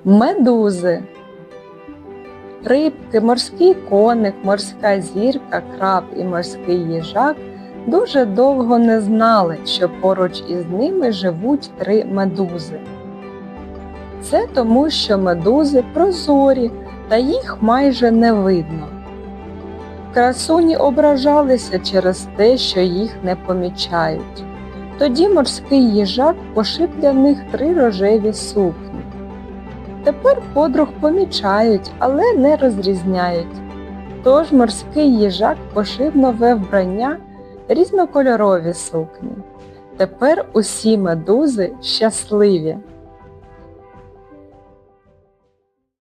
Медузи. Рибки, морський коник, морська зірка, краб і морський їжак дуже довго не знали, що поруч із ними живуть 3 медузи. Це тому, що медузи прозорі та їх майже не видно. Красуні ображалися через те, що їх не помічають. Тоді морський їжак пошив для них 3 рожеві сукні. Тепер подруг помічають, але не розрізняють. Тож морський їжак пошив нове вбрання, різнокольорові сукні. Тепер усі медузи щасливі.